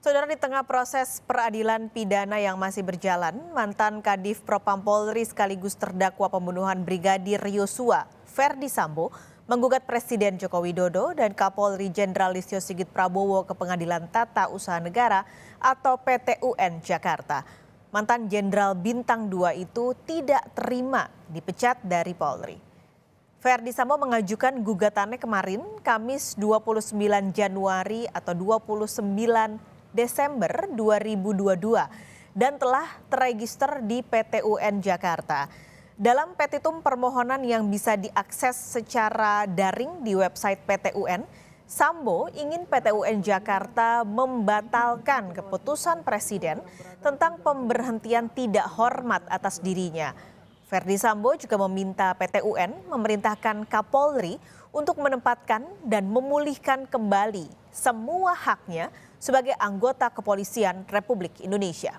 Saudara, di tengah proses peradilan pidana yang masih berjalan, mantan Kadif Propam Polri sekaligus terdakwa pembunuhan Brigadir Yosua, Ferdi Sambo, menggugat Presiden Joko Widodo dan Kapolri Jenderal Listio Sigit Prabowo ke Pengadilan Tata Usaha Negara atau PT UN Jakarta. Mantan Jenderal Bintang 2 itu tidak terima dipecat dari Polri. Ferdi Sambo mengajukan gugatannya kemarin, Kamis 29 Januari atau 29 Desember 2022 dan telah terregister di PT UN Jakarta. Dalam petitum permohonan yang bisa diakses secara daring di website PT UN, Sambo ingin PT UN Jakarta membatalkan keputusan Presiden tentang pemberhentian tidak hormat atas dirinya. Ferdi Sambo juga meminta PT UN memerintahkan Kapolri untuk menempatkan dan memulihkan kembali semua haknya sebagai anggota Kepolisian Republik Indonesia.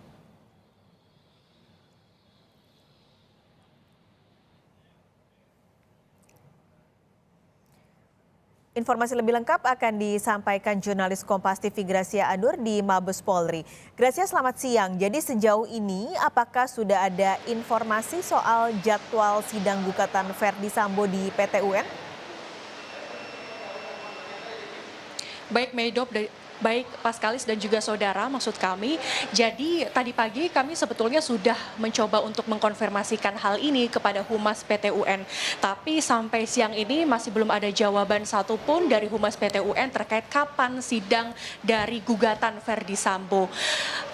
Informasi lebih lengkap akan disampaikan jurnalis Kompas TV Gracia Anur di Mabes Polri. Gracia, selamat siang. Jadi sejauh ini apakah sudah ada informasi soal jadwal sidang gugatan Ferdi Sambo di PT UN? Baik, Medop, baik Paskalis dan juga saudara, maksud kami. Jadi tadi pagi kami sebetulnya sudah mencoba untuk mengkonfirmasikan hal ini kepada Humas PT UN. Tapi sampai siang ini masih belum ada jawaban satupun dari Humas PT UN terkait kapan sidang dari gugatan Ferdi Sambo.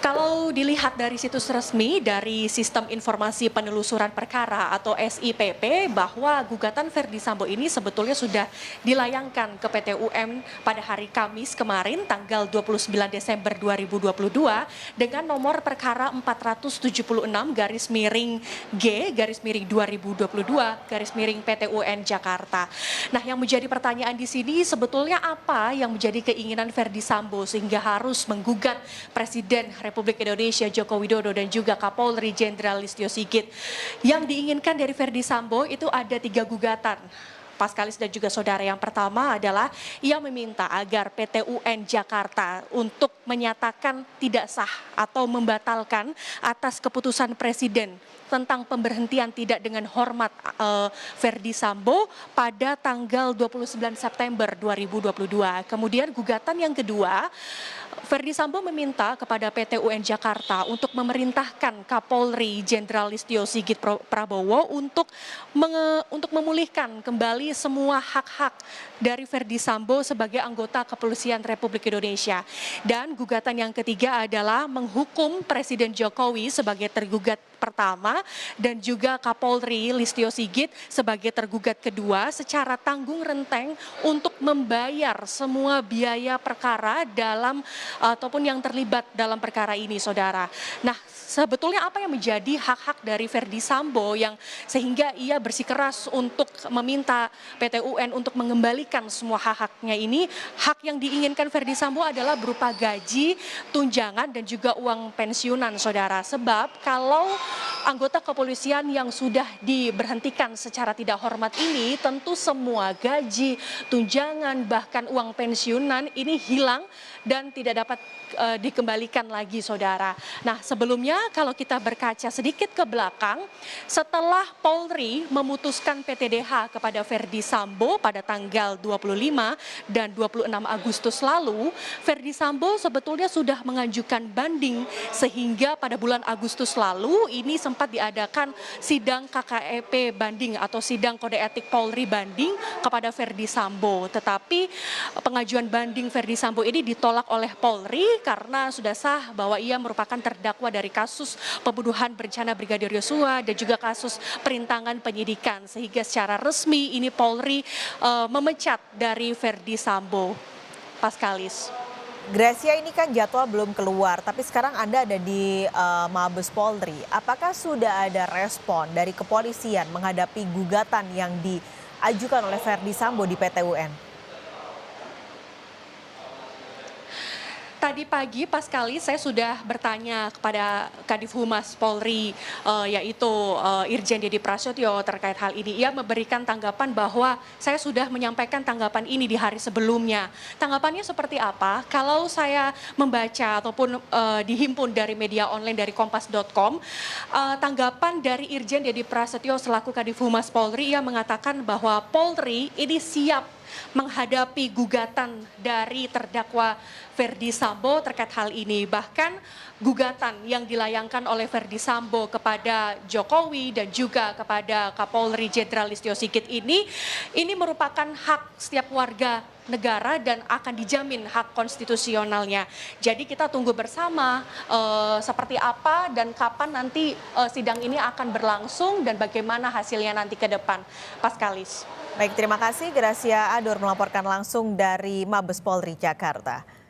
Kalau dilihat dari situs resmi dari Sistem Informasi Penelusuran Perkara atau SIPP, bahwa gugatan Ferdi Sambo ini sebetulnya sudah dilayangkan ke PT UN pada hari Kamis kemarin tanggal 29 Desember 2022 dengan nomor perkara 476-G-2022 PT UN Jakarta. Nah, yang menjadi pertanyaan di sini sebetulnya apa yang menjadi keinginan Ferdi Sambo sehingga harus menggugat Presiden Republik Indonesia Joko Widodo dan juga Kapolri Jenderal Listio Sigit. Yang diinginkan dari Ferdi Sambo itu ada 3 gugatan. Paskalis dan juga saudara, yang pertama adalah ia meminta agar PT UN Jakarta untuk menyatakan tidak sah atau membatalkan atas keputusan Presiden tentang pemberhentian tidak dengan hormat Ferdi Sambo pada tanggal 29 September 2022. Kemudian gugatan yang kedua, Ferdi Sambo meminta kepada PT UN Jakarta untuk memerintahkan Kapolri Jenderal Listio Sigit Prabowo untuk memulihkan kembali semua hak-hak dari Ferdi Sambo sebagai anggota Kepolisian Republik Indonesia. Dan gugatan yang ketiga adalah menghukum Presiden Jokowi sebagai tergugat pertama dan juga Kapolri Listio Sigit sebagai tergugat kedua secara tanggung renteng untuk membayar semua biaya perkara dalam ataupun yang terlibat dalam perkara ini, saudara. Nah, sebetulnya apa yang menjadi hak-hak dari Ferdi Sambo yang sehingga ia bersikeras untuk meminta PT UN untuk mengembalikan semua hak-haknya ini? Hak yang diinginkan Ferdi Sambo adalah berupa gaji, tunjangan dan juga uang pensiunan, saudara. Sebab kalau anggota kepolisian yang sudah diberhentikan secara tidak hormat ini, tentu semua gaji, tunjangan, bahkan uang pensiunan ini hilang dan tidak dapat dikembalikan lagi, saudara. Nah, sebelumnya kalau kita berkaca sedikit ke belakang, setelah Polri memutuskan PTDH kepada Ferdi Sambo pada tanggal 25 dan 26 Agustus lalu, Ferdi Sambo sebetulnya sudah mengajukan banding sehingga pada bulan Agustus lalu ini sempat diadakan sidang KKEP banding atau sidang kode etik Polri banding kepada Ferdi Sambo. Tetapi pengajuan banding Ferdi Sambo ini ditolak oleh Polri karena sudah sah bahwa ia merupakan terdakwa dari kasus pembunuhan berencana Brigadir Yosua dan juga kasus perintangan penyidikan, sehingga secara resmi ini Polri memecat dari Ferdi Sambo. Paskalis. Gracia, ini kan jadwal belum keluar, tapi sekarang Anda ada di Mabes Polri. Apakah sudah ada respon dari kepolisian menghadapi gugatan yang diajukan oleh Ferdi Sambo di PT UN? Tadi pagi pas kali saya sudah bertanya kepada Kadif Humas Polri, yaitu Irjen Deddy Prasetyo terkait hal ini. Ia memberikan tanggapan bahwa saya sudah menyampaikan tanggapan ini di hari sebelumnya. Tanggapannya seperti apa? Kalau saya membaca ataupun dihimpun dari media online dari kompas.com, tanggapan dari Irjen Deddy Prasetyo selaku Kadif Humas Polri, ia mengatakan bahwa Polri ini siap menghadapi gugatan dari terdakwa Ferdy Sambo terkait hal ini. Bahkan gugatan yang dilayangkan oleh Ferdy Sambo kepada Jokowi dan juga kepada Kapolri Jenderal Listio Sigit ini merupakan hak setiap warga negara dan akan dijamin hak konstitusionalnya. Jadi kita tunggu bersama seperti apa dan kapan nanti sidang ini akan berlangsung dan bagaimana hasilnya nanti ke depan. Paskalis. Baik, terima kasih Gracia Adur melaporkan langsung dari Mabes Polri Jakarta.